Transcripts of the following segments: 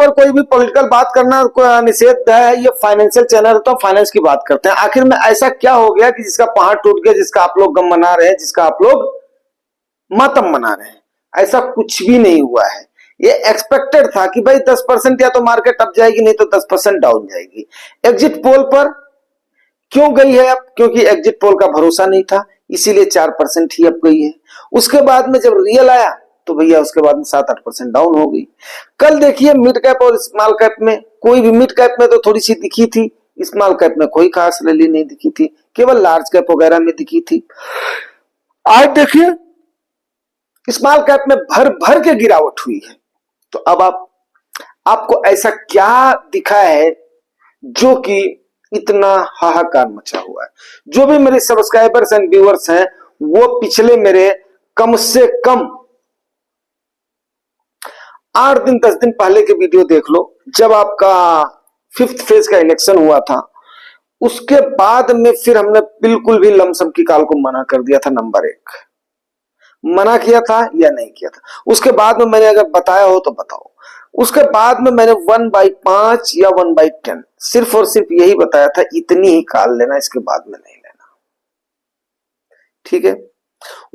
ऊपर कोई भी पॉलिटिकल बात करना निषेध है, ये फाइनेंशियल चैनल है तो फाइनेंस की बात करते हैं। आखिर में ऐसा क्या हो गया कि जिसका पहाड़ टूट गया, जिसका आप लोग गम मना रहे हैं, जिसका आप लोग मातम मना रहे हैं? ऐसा कुछ भी नहीं हुआ है। ये एक्सपेक्टेड था कि भाई 10% या तो मार्केट अप जाएगी, नहीं तो 10% डाउन जाएगी। एग्जिट पोल पर क्यों गई है अब? क्योंकि एग्जिट पोल का भरोसा नहीं था, इसीलिए 4% ही अप गई है। उसके बाद में जब रियल आया तो भैया उसके बाद में 7-8% डाउन हो गई। कल देखिए मिड कैप और स्मॉल कैप में, कोई भी मिड कैप में तो थोड़ी सी दिखी थी, स्मॉल कैप में कोई खास रैली नहीं दिखी थी, केवल लार्ज कैप वगैरह में दिखी थी। आज देखिए स्मॉल कैप में भर भर के गिरावट हुई है। तो अब आपको ऐसा क्या दिखा है जो कि इतना हाहाकार मचा हुआ है? जो भी मेरे सब्सक्राइबर्स एंड व्यूअर्स हैं वो पिछले मेरे कम से कम 8 दिन 10 दिन पहले के वीडियो देख लो, जब आपका 5th फेज का इलेक्शन हुआ था। उसके बाद में फिर हमने बिल्कुल भी लमसम की काल को मना कर दिया था। नंबर 1 मना किया था या नहीं किया था? उसके बाद में मैंने अगर बताया हो तो बताओ। उसके बाद में मैंने 1/5 या 1/10 सिर्फ और सिर्फ यही बताया था, इतनी ही काल लेना, इसके बाद में नहीं लेना। ठीक है,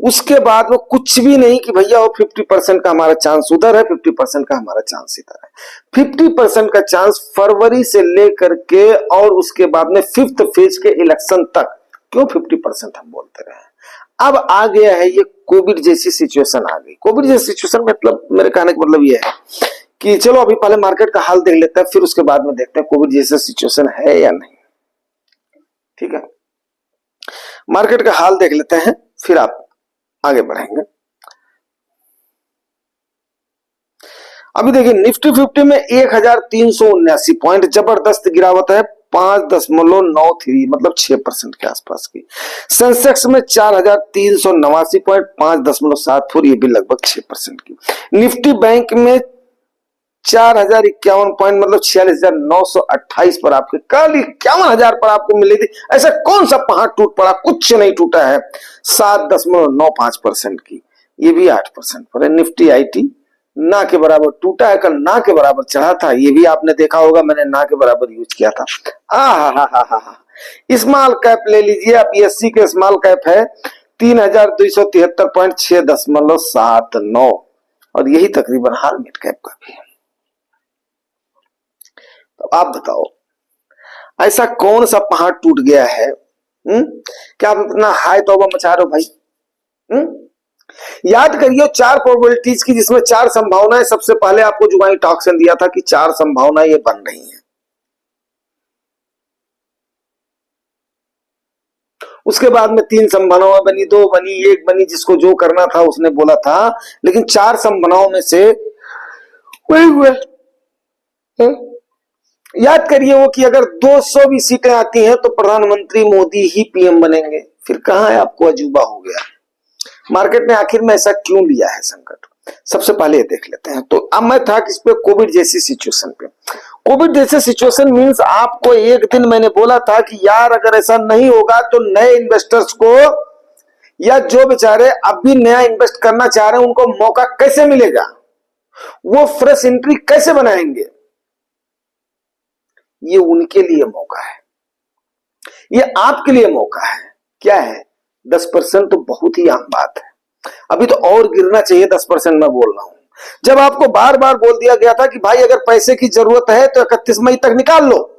उसके बाद में कुछ भी नहीं कि भैया वो 50% का हमारा चांस उधर है, 50% का हमारा चांस इधर है। 50% का चांस फरवरी से लेकर के और उसके बाद में 5th फेज के इलेक्शन तक। क्यों 50% हम बोलते रहे? अब आ गया है ये कोविड जैसी सिचुएशन आ गई। कोविड जैसी सिचुएशन मतलब मेरे कहने का मतलब ये है कि चलो अभी पहले मार्केट का हाल देख लेते हैं, फिर उसके बाद में देखते हैं कोविड जैसा सिचुएशन है या नहीं। ठीक है, मार्केट का हाल देख लेते हैं, फिर आप आगे बढ़ेंगे। अभी देखिए निफ्टी 50 में 1379 पॉइंट जबरदस्त गिरावट है, 5.93 मतलब 6% के आसपास की। सेंसेक्स में 4389 पॉइंट 5.74, ये भी लगभग 6% की। निफ्टी बैंक में 4051 पॉइंट मतलब 46,928 पर आपके, कल 51,000 पर आपको मिली थी। ऐसा कौन सा पहाड़ टूट पड़ा? कुछ नहीं टूटा है। 7.95% की, ये भी 8% पर है। निफ्टी आईटी ना के बराबर टूटा है, कल ना के बराबर चढ़ा था, ये भी आपने देखा होगा, मैंने ना के बराबर यूज किया था। स्मॉल कैप ले लीजिए आप, बीएससी के स्मॉल कैप है 3273.6.79 और यही तकरीबन हाल मिड कैप का भी है। तो आप बताओ ऐसा कौन सा पहाड़ टूट गया है? क्या आप इतना हाई तौबा मचा रहे हो भाई? याद करिए 4 प्रोबेबिलिटीज की, जिसमें 4 संभावनाएं। सबसे पहले आपको जुगाई टॉक्सन दिया था कि 4 संभावनाएं ये बन रही हैं। उसके बाद में 3 संभावनाएं बनी, 2 बनी, 1 बनी, जिसको जो करना था उसने बोला था। लेकिन 4 संभावनाओं में से वही हुए। याद करिए वो कि अगर 200 भी सीटें आती हैं तो प्रधानमंत्री मोदी ही पीएम बनेंगे। फिर कहां है आपको अजूबा हो गया? मार्केट ने आखिर में ऐसा क्यों लिया है संकट? सबसे पहले ये देख लेते हैं। तो अब मैं था किस पे? कोविड जैसी सिचुएशन पे। कोविड जैसे सिचुएशन मींस आपको एक दिन मैंने बोला था कि यार अगर ऐसा नहीं होगा तो नए इन्वेस्टर्स को या जो बेचारे अब भी नया इन्वेस्ट करना चाह रहे हैं उनको मौका कैसे मिलेगा? वो फ्रेश एंट्री कैसे बनाएंगे? ये उनके लिए मौका है, ये आपके लिए मौका है। क्या है? 10% तो बहुत ही आम बात है, अभी तो और गिरना चाहिए 10%। मैं बोल रहा हूं, जब आपको बार बार बोल दिया गया था कि भाई अगर पैसे की जरूरत है तो 31 मई तक निकाल लो।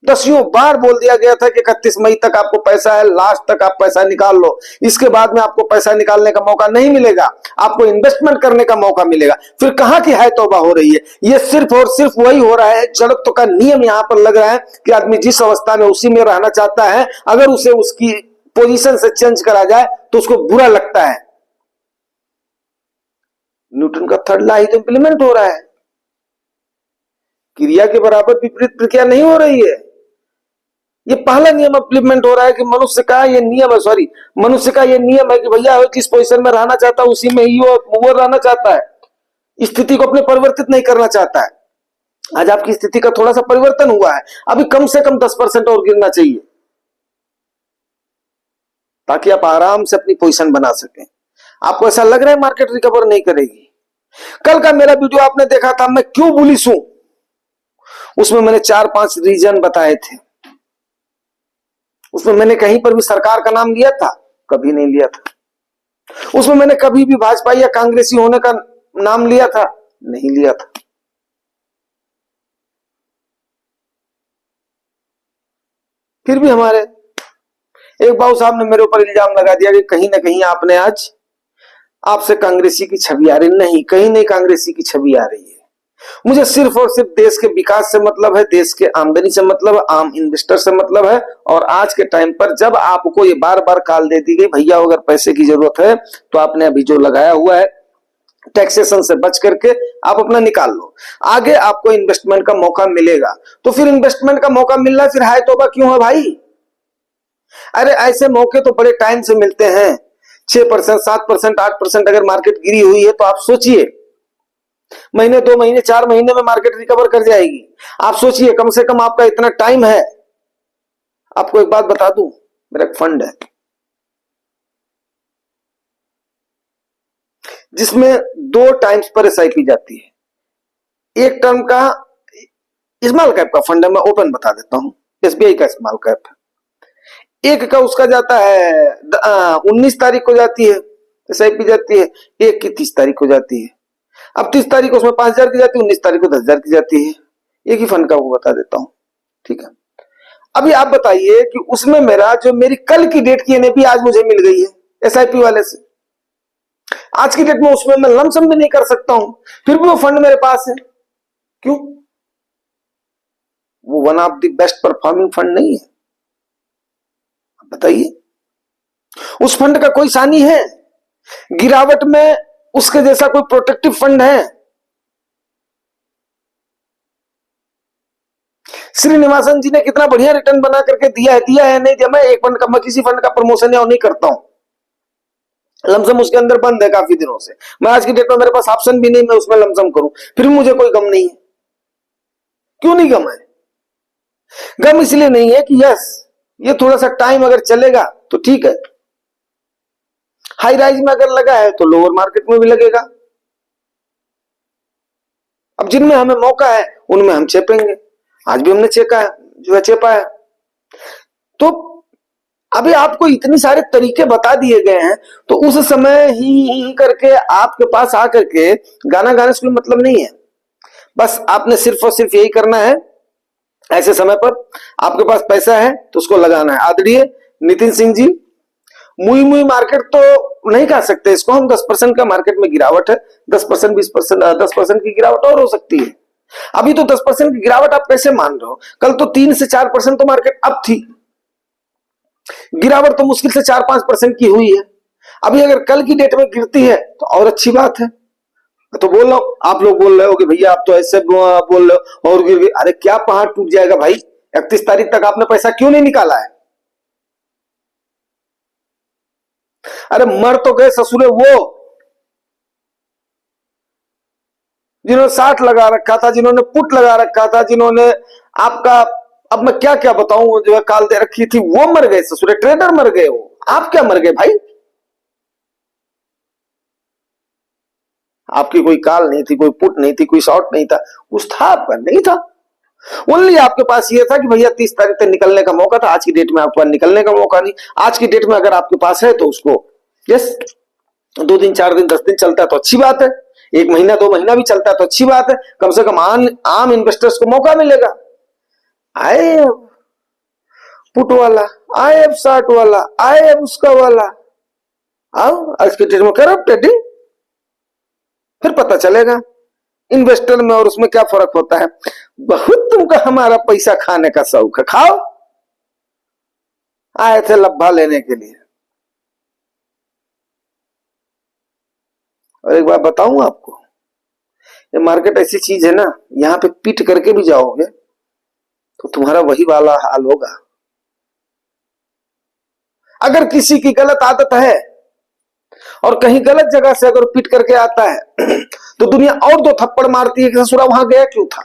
10 बार बोल दिया गया था कि 31 मई तक आपको पैसा है, लास्ट तक आप पैसा निकाल लो, इसके बाद में आपको पैसा निकालने का मौका नहीं मिलेगा, आपको इन्वेस्टमेंट करने का मौका मिलेगा। फिर कहां की है तौबा हो रही है? ये सिर्फ और सिर्फ वही हो रहा है, जड़त्व का नियम यहां पर लग रहा है कि आदमी जिस अवस्था में उसी में रहना चाहता है, अगर उसे उसकी पोजीशन से चेंज करा जाए तो उसको बुरा लगता है। न्यूटन का 3rd लॉ ही तो इंप्लीमेंट हो रहा है। क्रिया के बराबर विपरीत प्रक्रिया नहीं हो रही है। ये पहला नियम इंप्लीमेंट हो रहा है कि मनुष्य का ये नियम है, मनुष्य का ये नियम है कि भैया जिस पोजीशन में रहना चाहता है उसी में ही वो रहना चाहता है, स्थिति को अपने परिवर्तित नहीं करना चाहता है। आज आपकी स्थिति का थोड़ा सा परिवर्तन हुआ है, अभी कम से कम 10% और गिरना चाहिए ताकि आप आराम से अपनी पोजीशन बना सकें। आपको ऐसा लग रहा है मार्केट रिकवर नहीं करेगी? कल का मेरा वीडियो आपने देखा था, मैं क्यों बुलिश हूं, उसमें मैंने 4-5 रीजन बताए थे। उसमें मैंने कहीं पर भी सरकार का नाम लिया था? कभी नहीं लिया था। उसमें मैंने कभी भी भाजपा या कांग्रेसी होने का नाम लिया था? नहीं लिया था। फिर भी हमारे एक बाबू साहब ने मेरे ऊपर इल्जाम लगा दिया कि कहीं ना कहीं आपने आज आपसे कांग्रेसी की छवि आ रही। नहीं, कहीं नहीं कांग्रेसी की छवि आ रही है। मुझे सिर्फ और सिर्फ देश के विकास से मतलब है, देश के आमदनी से मतलब है, आम इन्वेस्टर से मतलब है। और आज के टाइम पर जब आपको ये बार बार कॉल दे दी गई, भैया अगर पैसे की जरूरत है तो आपने अभी जो लगाया हुआ है टैक्सेशन से बच करके आप अपना निकाल लो, आगे आपको इन्वेस्टमेंट का मौका मिलेगा। तो फिर इन्वेस्टमेंट का मौका मिल रहा है, फिर हाय तौबा क्यों है भाई? अरे ऐसे मौके तो बड़े टाइम से मिलते हैं। 6%, 7%, 8% अगर मार्केट गिरी हुई है तो आप सोचिए महीने, 2 महीने, 4 महीने में मार्केट रिकवर कर जाएगी। आप सोचिए कम से कम आपका इतना टाइम है। आपको एक बात बता दूं, मेरा एक फंड है जिसमें 2 टाइम्स पर एसआईपी जाती है। एक टर्म का स्मॉल कैप का फंड है, मैं ओपन बता देता हूं, एसबीआई का स्मॉल कैप है। एक का उसका जाता है 19 तारीख को जाती है एसआईपी जाती है, एक की 30 तारीख को जाती है। अब 30 तारीख को उसमें 5,000 की जाती है, 19 तारीख को 10,000 की जाती है। एक ही फंड का वो बता देता हूं, ठीक है। अभी आप बताइए कि उसमें मेरा जो मेरी कल की डेट की एनएपी आज मुझे मिल गई है एसआईपी वाले से। आज की डेट में उसमें मैं लमसम भी नहीं कर सकता हूं, फिर भी वो फंड मेरे पास है। क्यों? वो one of the best performing fund नहीं है? बताइए, उस फंड का कोई सानी है? गिरावट में उसके जैसा कोई प्रोटेक्टिव फंड है? श्रीनिवासन जी ने कितना बढ़िया रिटर्न बना करके दिया है नहीं दिया? मैं एक फंड का, मैं किसी फंड का प्रमोशन या नहीं करता हूं, लमसम उसके अंदर बंद है काफी दिनों से। मैं आज की डेट में मेरे पास ऑप्शन भी नहीं मैं उसमें लमसम करूं, फिर मुझे कोई गम नहीं है। क्यों नहीं गम है? गम इसलिए नहीं है कि यस ये थोड़ा सा टाइम अगर चलेगा तो ठीक है, हाई राइज में अगर लगा है तो लोअर मार्केट में भी लगेगा। अब जिनमें हमें मौका है उनमें हम चेपेंगे। आज भी हमने चेका है, जो है चेपा है। तो अभी आपको इतनी सारे तरीके बता दिए गए हैं, तो उस समय ही करके आपके पास आकर के गाना गाने से कोई मतलब नहीं है। बस आपने सिर्फ और सिर्फ यही करना है, ऐसे समय पर आपके पास पैसा है तो उसको लगाना है। आदरणीय नितिन सिंह जी, मुई मुई मार्केट तो नहीं कह सकते इसको हम, 10% का मार्केट में गिरावट है, 10%, 20%, 10% की गिरावट और हो सकती है। अभी तो 10% की गिरावट आप कैसे मान रहे हो? कल तो 3 से 4% तो मार्केट अप थी, गिरावट तो मुश्किल से 4-5% की हुई है। अभी अगर कल की डेट में गिरती है तो और अच्छी बात है। तो बोल रहा हूं, आप लोग बोल रहे हो कि भैया आप तो ऐसे बोल रहे हो और गिर गई। अरे क्या पहाड़ टूट जाएगा भाई? 31 तारीख तक आपने पैसा क्यों नहीं निकाला है? अरे मर तो गए ससुरे वो जिन्होंने 60 लगा रखा था, जिन्होंने पुट लगा रखा था, जिन्होंने आपका, अब मैं क्या क्या बताऊं, जो है काल दे रखी थी, वो मर गए ससुरे, ट्रेडर मर गए। वो आप क्या मर गए भाई? आपकी कोई कॉल नहीं थी, कोई पुट नहीं थी, कोई शॉर्ट नहीं था, कुछ था आपका नहीं था। ओनली आपके पास ये था कि भैया 30 तारीख तक निकलने का मौका था, आज की डेट में आपके पास निकलने का मौका नहीं। आज की डेट में अगर आपके पास है तो उसको यस 2 दिन, 4 दिन, 10 दिन चलता है तो अच्छी बात है, 1 महीना 2 महीना भी चलता है तो अच्छी बात है। कम से कम आम इन्वेस्टर्स को मौका मिलेगा। आए पुट वाला, आए अब शॉर्ट वाला, आए अब उसका वाला, आओ आज की डेट में करो ट्रेडिंग, फिर पता चलेगा इन्वेस्टर में और उसमें क्या फर्क होता है। बहुत तुमको हमारा पैसा खाने का शौक है, खाओ। आए थे लब्भा लेने के लिए। और एक बात बताऊं आपको, ये मार्केट ऐसी चीज है ना, यहां पे पीट करके भी जाओगे तो तुम्हारा वही वाला हाल होगा। अगर किसी की गलत आदत है और कहीं गलत जगह से अगर पीट करके आता है तो दुनिया और 2 थप्पड़ मारती है कि ससुरा वहां गया क्यों था।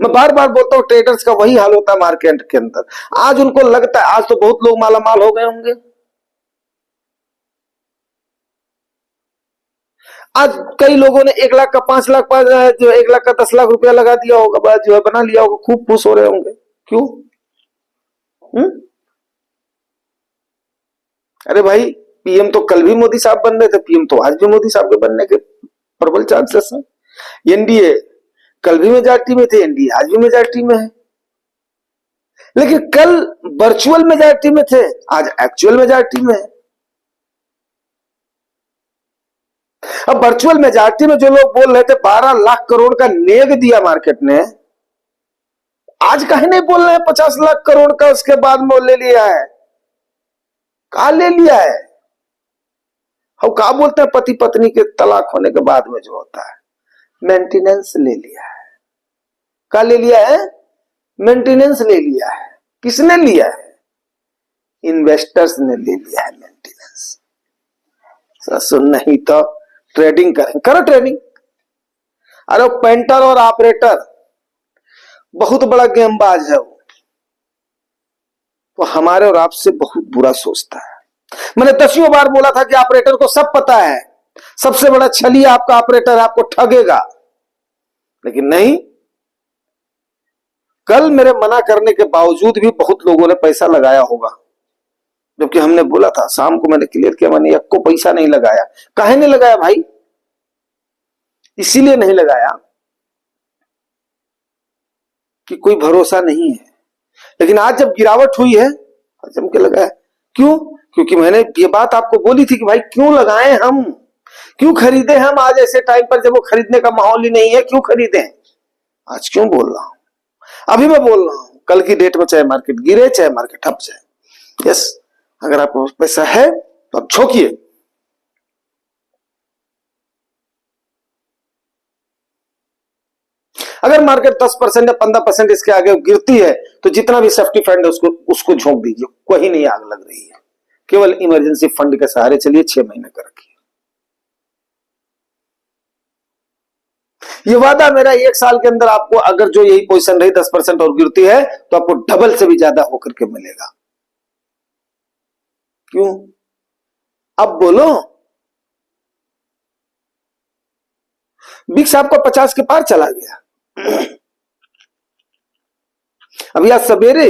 मैं बार बार बोलता हूं, ट्रेडर्स का वही हाल होता है मार्केट के अंदर। आज उनको लगता है आज तो बहुत लोग माला माल हो गए होंगे, आज कई लोगों ने 1 लाख का 5 लाख जो 1 लाख का 10 लाख रुपया लगा दिया होगा, बस जो है बना लिया होगा, खूब खुश हो रहे होंगे। क्यों? अरे भाई, पीएम तो कल भी मोदी साहब बन रहे थे, पीएम तो आज भी मोदी साहब के बनने के प्रबल चांसेस हैं। एनडीए कल भी मेजॉरिटी में थे, एनडीए आज भी मेजॉरिटी में है, लेकिन कल वर्चुअल मेजॉरिटी में थे, आज एक्चुअल मेजॉरिटी में है। अब वर्चुअल मेजॉरिटी में जो लोग बोल रहे थे 12 लाख करोड़ का नेग दिया मार्केट ने, आज कहीं नहीं बोल रहे हैं 50 लाख करोड़ का उसके बाद में ले लिया है। कहा ले लिया है? हम कहा बोलते हैं पति पत्नी के तलाक होने के बाद में जो होता है मेंटेनेंस ले लिया है। कहा ले लिया है? मेंटेनेंस ले लिया है। किसने लिया है? इन्वेस्टर्स ने ले लिया है मेंटेनेंस। सुन, नहीं तो ट्रेडिंग करें, करो ट्रेडिंग। अरे पेंटर और ऑपरेटर बहुत बड़ा गेमबाज है, वो हमारे और आपसे बहुत बुरा सोचता है। मैंने 10 बार बोला था कि ऑपरेटर को सब पता है, सबसे बड़ा छलिया आपका ऑपरेटर आपको ठगेगा, लेकिन नहीं। कल मेरे मना करने के बावजूद भी बहुत लोगों ने पैसा लगाया होगा, जबकि हमने बोला था, शाम को मैंने क्लियर किया, मैंने एक को पैसा नहीं लगाया। काहे नहीं लगाया भाई? इसीलिए नहीं लगाया कि कोई भरोसा नहीं है, लेकिन आज जब गिरावट हुई है जम के लगाया। क्यों? क्योंकि मैंने ये बात आपको बोली थी कि भाई क्यों लगाएं हम, क्यों खरीदे हम आज ऐसे टाइम पर जब वो खरीदने का माहौल ही नहीं है, क्यों खरीदे? आज क्यों बोल रहा हूं? अभी मैं बोल रहा हूं, कल की डेट में चाहे मार्केट गिरे चाहे मार्केट अप जाए, यस, अगर आपको पैसा है तो आप झोंकिए। अगर मार्केट 10% या 15% इसके आगे गिरती है तो जितना भी सेफ्टी फंड है उसको झोंक दीजिए, कोई नहीं आग लग रही है। केवल इमरजेंसी फंड के सहारे चलिए, 6 महीने का रखिए। ये वादा मेरा, 1 साल के अंदर आपको अगर जो यही पोजीशन रही 10% और गिरती है तो आपको डबल से भी ज्यादा होकर के मिलेगा। क्यों? अब बोलो। बिक्स आपका 50 के पार चला गया। अभी आज सवेरे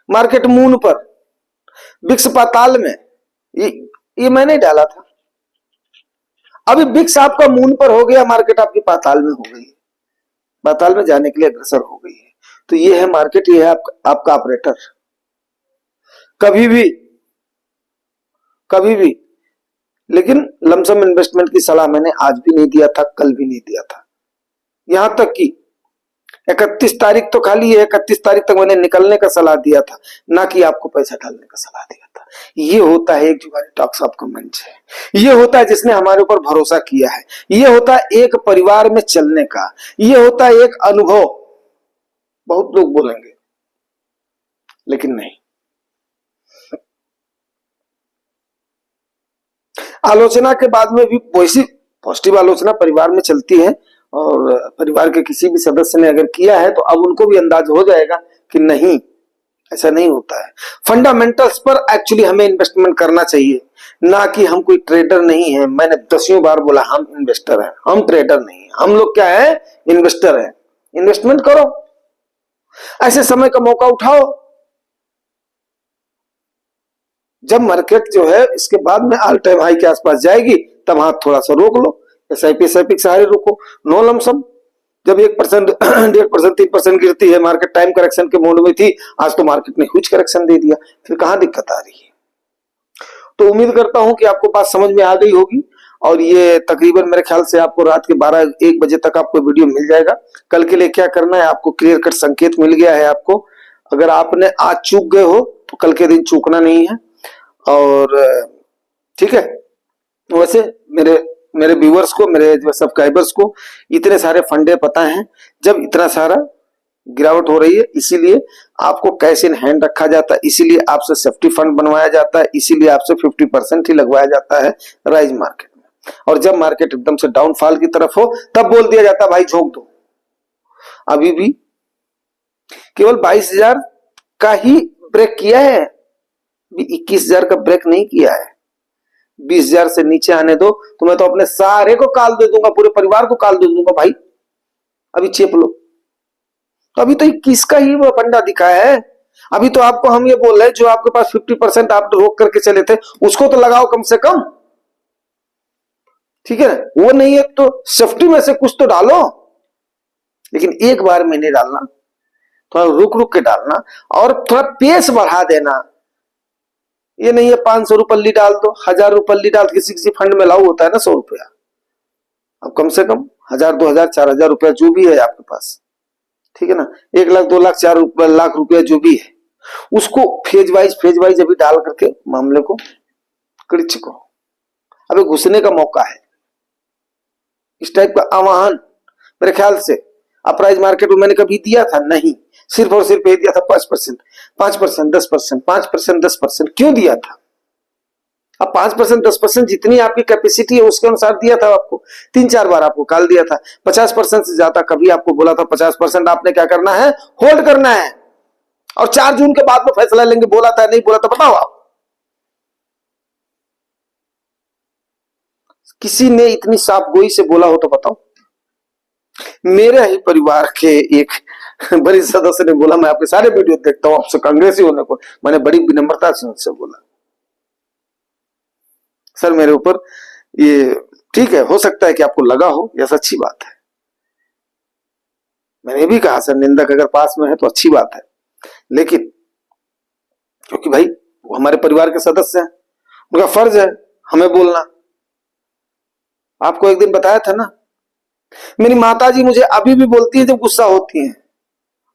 मार्केट मून पर, बिक्स पाताल में, ये मैंने डाला था। अभी बिक्स आपका मून पर हो गया, मार्केट आपकी पाताल में हो गई, पाताल में जाने के लिए अग्रसर हो गई है। तो ये है मार्केट, ये है आपका ऑपरेटर। कभी भी लेकिन लमसम इन्वेस्टमेंट की सलाह मैंने आज भी नहीं दिया था, कल भी नहीं दिया था। यहां तक कि 31 तारीख तो खाली है, 31 तारीख तक मैंने निकलने का सलाह दिया था, ना कि आपको पैसा डालने का सलाह दिया था। ये होता है एक जुगाड़ी टॉक शॉप का मंच है, ये होता है जिसने हमारे ऊपर भरोसा किया है, ये होता है एक परिवार में चलने का, ये होता है एक अनुभव। बहुत लोग बोलेंगे, लेकिन नहीं। आलोचना के बाद में भी वैसी पॉजिटिव आलोचना परिवार में चलती है, और परिवार के किसी भी सदस्य ने अगर किया है तो अब उनको भी अंदाज हो जाएगा कि नहीं, ऐसा नहीं होता है। फंडामेंटल्स पर एक्चुअली हमें इन्वेस्टमेंट करना चाहिए, ना कि हम कोई ट्रेडर नहीं है। मैंने 10 बार बोला, हम इन्वेस्टर हैं, हम ट्रेडर नहीं है। हम लोग क्या है? इन्वेस्टर है। इन्वेस्टमेंट करो, ऐसे समय का मौका उठाओ। जब मार्केट जो है इसके बाद में ऑल टाइम हाई के आसपास जाएगी, तब हाथ थोड़ा सा रोक लो, एसआईपी के सहारे रोको, नो लमसम। जब 1%, 1.5%, 3% गिरती है, मार्केट टाइम करेक्शन के मोड में थी, आज तो मार्केट ने ह्यूज करेक्शन दे दिया, फिर कहां दिक्कत आ रही है? तो उम्मीद करता हूं कि आपको बात समझ में आ गई होगी, और ये तकरीबन मेरे ख्याल से आपको रात के 12-1 बजे तक आपको वीडियो मिल जाएगा। कल के लिए क्या करना है आपको क्लियर कट संकेत मिल गया है आपको। अगर आपने आज चूक गए हो तो कल के दिन चूकना नहीं है, और ठीक है। वैसे मेरे व्यूअर्स को, मेरे सब्सक्राइबर्स को इतने सारे फंडे पता हैं, जब इतना सारा गिरावट हो रही है इसीलिए आपको कैश इन हैंड रखा जाता है, इसीलिए आपसे सेफ्टी फंड बनवाया जाता है, इसीलिए आपसे 50% ही लगवाया जाता है राइज मार्केट में। और जब मार्केट एकदम से डाउनफॉल की तरफ हो तब बोल दिया जाता है भाई झोंक दो। अभी भी केवल 22,000 का ही ब्रेक किया है, 21,000 का ब्रेक नहीं किया है। 20,000 से नीचे आने दो तो मैं तो अपने सारे को काल दे दूंगा, पूरे परिवार को काल दे दूंगा भाई, अभी चेप लो। तो अभी तो 21 का ही वो फंडा दिखा है। अभी तो आपको हम ये बोल रहे हैं जो आपके पास 50% आप रोक करके चले थे उसको तो लगाओ कम से कम, ठीक है ना? वो नहीं है तो सेफ्टी में से कुछ तो डालो, लेकिन एक बार में नहीं डालना, थोड़ा रुक रुक के डालना और थोड़ा पेस बढ़ा देना। ये नहीं है 500 रुपये डाल दो, 1000 रुपये डाल, किसी किसी फंड में लाऊ होता है ना 100 रुपया, अब कम से कम 1000 2000 4000 रुपया जो भी है आपके पास, ठीक है ना, 1 लाख 2 लाख 4 लाख रुपया जो भी है उसको फेज वाइज अभी डाल करके मामले को क्लिच करो। अभी घुसने का मौका है। इस टाइप का आह्वान मेरे ख्याल से अपराइज मार्केट में मैंने कभी दिया था नहीं, सिर्फ और सिर्फ ये दिया था 5%, 5%, 10%, 5%, 10%। क्यों दिया था? अब 5%, 10% जितनी आपकी कैपेसिटी है उसके अनुसार दिया था आपको, 3-4 बार आपको कॉल दिया था। 50% से ज्यादा कभी आपको बोला था 50% आपने क्या करना है, होल्ड करना है और 4 जून के बाद में फैसला लेंगे, बोला था नहीं बोला था बताओ आप? किसी ने इतनी साफ गोई से बोला हो तो बताओ? मेरे ही परिवार के एक बड़ी सदस्य ने बोला, मैं आपके सारे वीडियो देखता हूं, आपसे कांग्रेसी होने को मैंने बड़ी विनम्रता से उनसे बोला, सर मेरे ऊपर ये ठीक है, हो सकता है कि आपको लगा हो, यह अच्छी बात है। मैंने भी कहा सर निंदक अगर पास में है तो अच्छी बात है, लेकिन क्योंकि भाई वो हमारे परिवार के सदस्य हैं, उनका फर्ज है हमें बोलना। आपको एक दिन बताया था ना, मेरी माताजी मुझे अभी भी बोलती है जब गुस्सा होती हैं,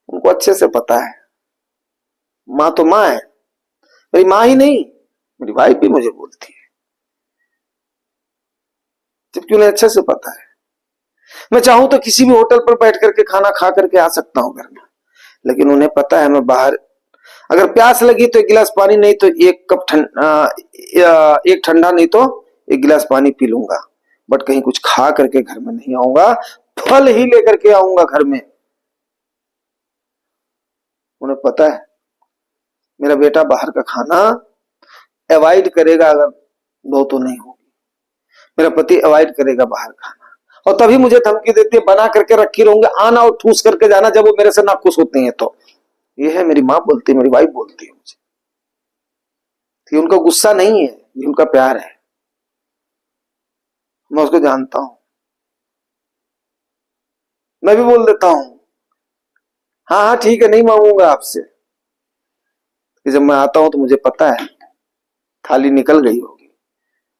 उनको अच्छे से पता है माँ तो माँ है, मेरी माँ ही नहीं मेरी वाइफ भी मुझे बोलती है, जबकि उन्हें अच्छे से पता है। मैं चाहूं तो किसी भी होटल पर बैठ करके खाना खा करके आ सकता हूं घर में, लेकिन उन्हें पता है मैं बाहर अगर प्यास लगी तो 1 गिलास पानी, नहीं तो 1 कप एक ठंडा, नहीं तो 1 गिलास पानी पी लूंगा, बट कहीं कुछ खा करके घर में नहीं आऊंगा, फल ही लेकर के आऊंगा घर में। उन्हें पता है मेरा बेटा बाहर का खाना अवॉइड करेगा, अगर वो तो नहीं होगी, मेरा पति अवॉइड करेगा बाहर खाना, और तभी मुझे धमकी देती है बना करके रखी रहूंगी, आना और ठूस करके जाना जब वो मेरे से नाखुश होती हैं। तो ये है मेरी माँ बोलती है, मेरी वाइफ बोलती है मुझे, ये उनका गुस्सा नहीं है, ये उनका प्यार है, मैं उसको जानता हूं। मैं भी बोल देता हूं हाँ हाँ ठीक है नहीं मांगूंगा आपसे, कि जब मैं आता हूं तो मुझे पता है थाली निकल गई होगी,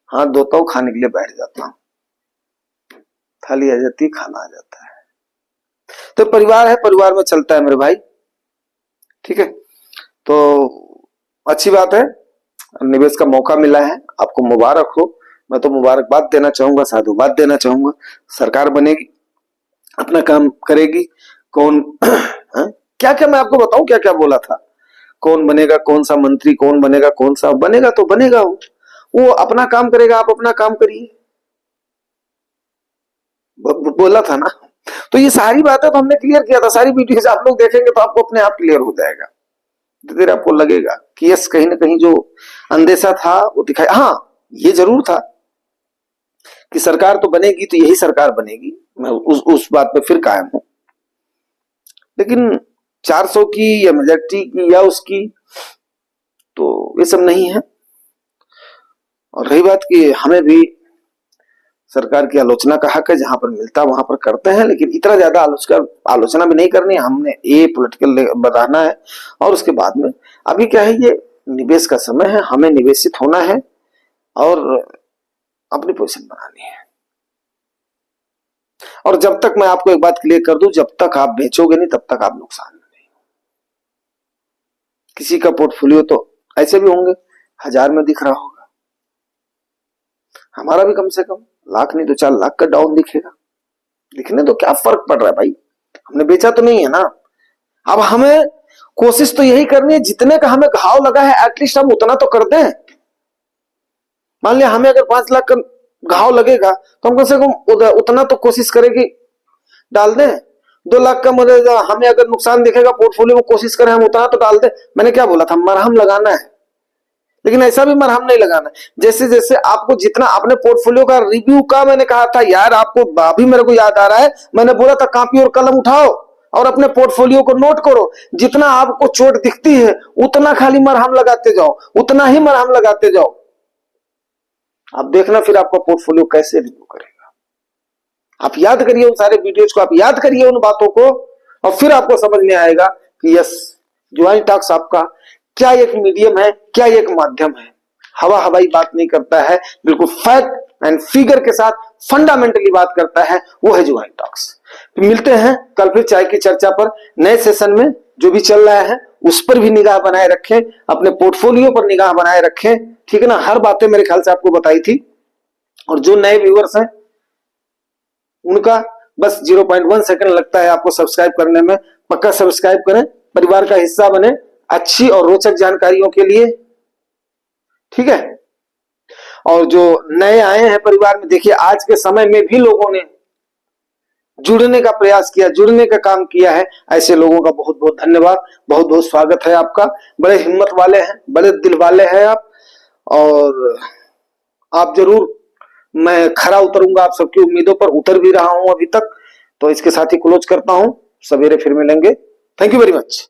हाथ धोता हूं खाने के लिए बैठ जाता हूं, थाली आ जाती है खाना आ जाता है। तो परिवार है, परिवार में चलता है मेरे भाई, ठीक है। तो अच्छी बात है, निवेश का मौका मिला है, आपको मुबारक हो। मैं तो मुबारकबाद देना चाहूंगा, साधुवाद देना चाहूंगा। सरकार बनेगी, अपना काम करेगी। कौन क्या क्या मैं आपको बताऊं क्या क्या बोला था, कौन बनेगा, कौन सा मंत्री, कौन बनेगा, कौन सा बनेगा, तो बनेगा वो अपना काम करेगा, आप अपना काम करिए, बोला था ना। तो ये सारी बातें तो हमने क्लियर किया था, सारी वीडियोज आप लोग देखेंगे तो आपको अपने आप क्लियर हो जाएगा, फिर आपको लगेगा कि यस कहीं ना कहीं जो अंदेशा था वो दिखाई। हाँ ये जरूर था कि सरकार तो बनेगी तो यही सरकार बनेगी, मैं उस बात पे फिर कायम हूं, लेकिन 400 की या मेजॉरिटी की या उसकी तो ये सब नहीं है। और रही बात कि हमें भी सरकार की आलोचना का हक है, जहां पर मिलता वहां पर करते हैं, लेकिन इतना ज्यादा आलोचना भी नहीं करनी है, हमने ये पॉलिटिकल बताना है। और उसके बाद में अभी क्या है, ये निवेश का समय है, हमें निवेशित होना है और अपनी पोजीशन बनानी है। और जब तक मैं आपको एक बात क्लियर कर दूं, जब तक आप बेचोगे नहीं तब तक आप नुकसान में नहीं। किसी का पोर्टफोलियो तो ऐसे भी होंगे 1000 में दिख रहा होगा, हमारा भी कम से कम लाख नहीं तो 4 लाख का डाउन दिखेगा। दिखने तो क्या फर्क पड़ रहा है भाई, हमने बेचा तो नहीं है ना। अब हमें कोशिश तो यही करनी है, जितने का हमें घाव लगा है एटलीस्ट हम उतना तो कर दें। मान लिया हमें अगर 5 लाख का घाव लगेगा तो हम कम से कम उतना तो कोशिश करेगी डाल दें। 2 लाख का मुझे हमें अगर नुकसान दिखेगा पोर्टफोलियो में, कोशिश करें हम उतना तो डाल दें। मैंने क्या बोला था, मरहम लगाना है, लेकिन ऐसा भी मरहम नहीं लगाना। जैसे जैसे आपको जितना अपने पोर्टफोलियो का रिव्यू का मैंने कहा था यार, आपको अभी मेरे को याद आ रहा है, मैंने बोला था कॉपी और कलम उठाओ और अपने पोर्टफोलियो को नोट करो। जितना आपको चोट दिखती है उतना खाली मरहम लगाते जाओ, उतना ही मरहम लगाते जाओ। आप देखना फिर आपका पोर्टफोलियो कैसे रिव्यू करेगा। आप याद करिए उन सारे वीडियोज को, आप याद करिए उन बातों को, और फिर आपको समझ में आएगा कि यस, ज्वाइन टॉक्स आपका क्या एक मीडियम है, क्या एक माध्यम है। हवा हवाई बात नहीं करता है, बिल्कुल फैक्ट एंड फिगर के साथ फंडामेंटली बात करता है, वो है ज्वाइन टॉक्स। तो मिलते हैं कल फिर चाय की चर्चा पर, नए सेशन में जो भी चल रहा है उस पर भी निगाह बनाए रखें, अपने पोर्टफोलियो पर निगाह बनाए रखें, ठीक है ना। हर बातें मेरे ख्याल से आपको बताई थी, और जो नए व्यूअर्स हैं उनका बस 0.1 सेकंड लगता है आपको सब्सक्राइब करने में। पक्का सब्सक्राइब करें, परिवार का हिस्सा बने अच्छी और रोचक जानकारियों के लिए, ठीक है। और जो नए आए हैं परिवार में, देखिए आज के समय में भी लोगों ने जुड़ने का प्रयास किया, जुड़ने का काम किया है। ऐसे लोगों का बहुत बहुत धन्यवाद, बहुत बहुत स्वागत है आपका। बड़े हिम्मत वाले हैं, बड़े दिल वाले हैं आप, और आप जरूर, मैं खरा उतरूंगा आप सबकी उम्मीदों पर, उतर भी रहा हूं अभी तक। तो इसके साथ ही क्लोज करता हूं, सवेरे फिर मिलेंगे। Thank you very much.